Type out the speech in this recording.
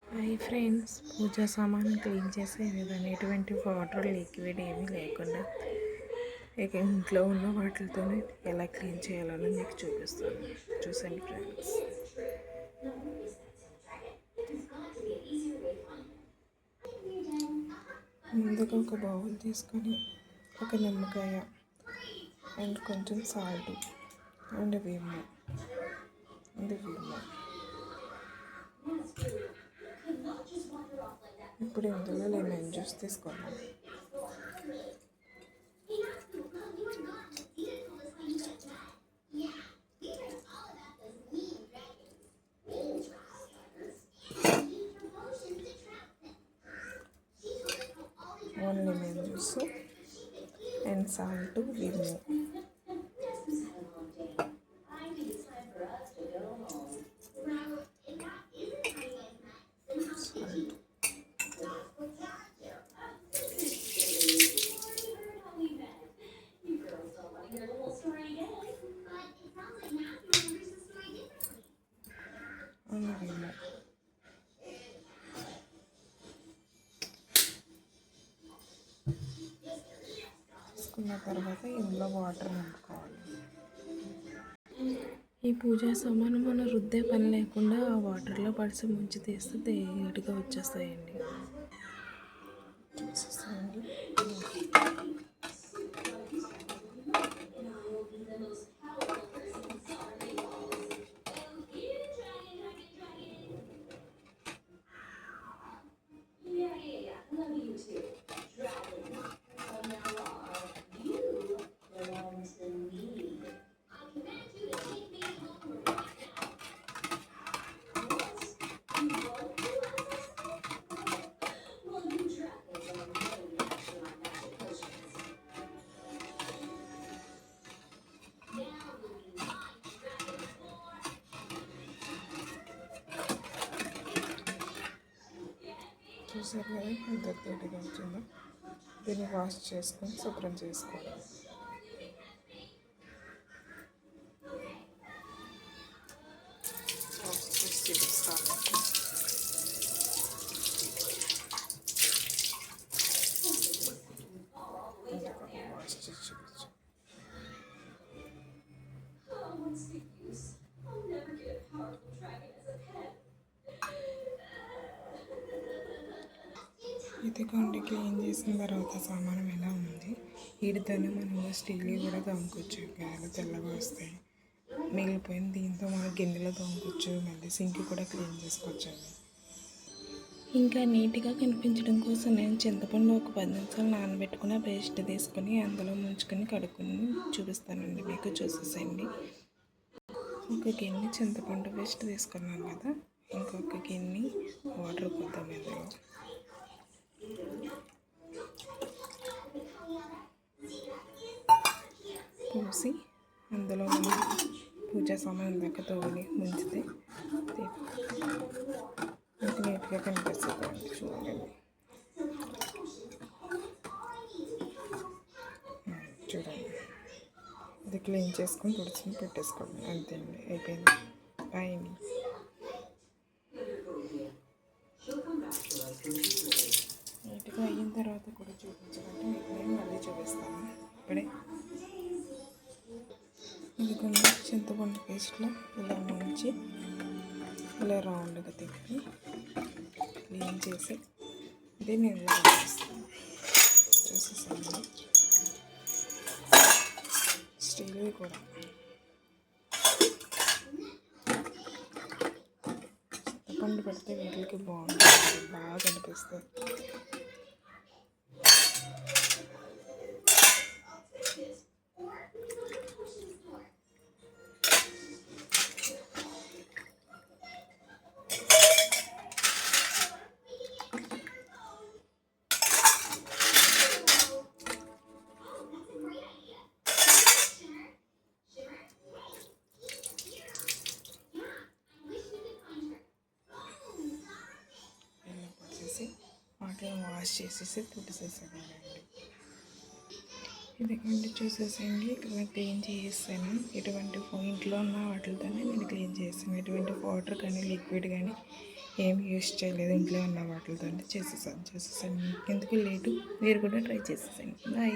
Hi friends, పూజా సామాన్ clean చేసే విధానం ఎటువంటి వాటర్ లిక్విడ్ ఏమీ లేకుండా ఇక ఇంట్లో ఉన్న వాటితోనే ఎలా క్లీన్ చేయాలని మీకు చూపిస్తాను. చూసండి ఫ్రెండ్స్. ముందుగా ఒక బౌల్ తీసుకొని ఒక నిమ్మకాయ అండ్ కొంచెం సాల్ట్ అండ్ విమ్ ఇప్పుడు ఇందులో లెమన్ జ్యూస్ తీసుకున్నాం. One lemon juice and salt Vim. తీసుకున్న తర్వాత ఇందులో వాటర్ నింపుకోవాలి. ఈ పూజా సామాను మనం రుద్దే పని లేకుండా ఆ వాటర్లో పడిసి ముంచి తీస్తే తేలికగా వచ్చేస్తాయండి. చూసారు కదా ఎంత తేలిగా వచ్చిందో. దీన్ని వాష్ చేసుకొని శుభ్రం చేసుకోవాలి. వాష్ చేసి చూపిస్తాను. వాష్ చేసి చూపించు. ఇదిగోండి, క్లీన్ చేసిన తర్వాత సామానం ఎలా ఉంది. వీటితోనే మనం స్టీల్ కూడా తోముకోవచ్చు. గాయాలు తెల్లగా వస్తాయి. మిగిలిపోయింది దీంతో మనం గిన్నెలో తోముకోవచ్చు. మళ్ళీ సింక్ కూడా క్లీన్ చేసుకోవచ్చు అండి. ఇంకా నీట్గా కనిపించడం కోసం నేను చింతపండు ఒక 10 నిమిషాలు నానబెట్టుకుని పేస్ట్ తీసుకొని అందులో ముంచుకొని కడుక్కొని చూపిస్తానండి. మీకు చూసేసేయండి. ఒక గిన్నె చింతపండు పేస్ట్ తీసుకున్నాను కదా, ఇంకొక గిన్నె వాటర్ పోద్దాం ఇందులో. పోసి అందులో మనం పూజా సామాన్ దాకా తోలి ముంచితే మనకి నీట్గా కనిపిస్తుంది. చూడండి, ఇది క్లీన్ చేసుకొని తుడుచుని పెట్టేసుకోండి. అంతే అండి, అయిపోయింది. బాయ్ అండి. నీట్గా అయిన తర్వాత కూడా చూపించాలంటే మీకు నేను మళ్ళీ చూపిస్తాను. ఇప్పుడే ఇది కొన్ని చింతపండు పేస్ట్లో ఇలా ముంచి ఇలా రౌండ్గా తిప్పి క్లీన్ చేసి దీన్ని ఇలా చూపిస్తాను. చూసేసాను. స్టీల్వి కూడా చింతపండు పెడితే వీటికి బాగుంటుంది, బాగా కనిపిస్తుంది. వాటిని వాష్ చేసేసి తుడిసేసానండి. ఇదిగోండి, చూసేసేయండి. ఇలా క్లీన్ చేసేసాను. ఎటువంటి ఇంట్లో ఉన్న వాటితోనే నేను క్లీన్ చేసాను. ఎటువంటి వాటర్ కానీ లిక్విడ్ కానీ ఏం యూస్ చేయలేదు, ఇంట్లో ఉన్న వాటితో చేసేసాను. ఎందుకు లేటు, మీరు కూడా ట్రై చేసేసాను. బాయ్.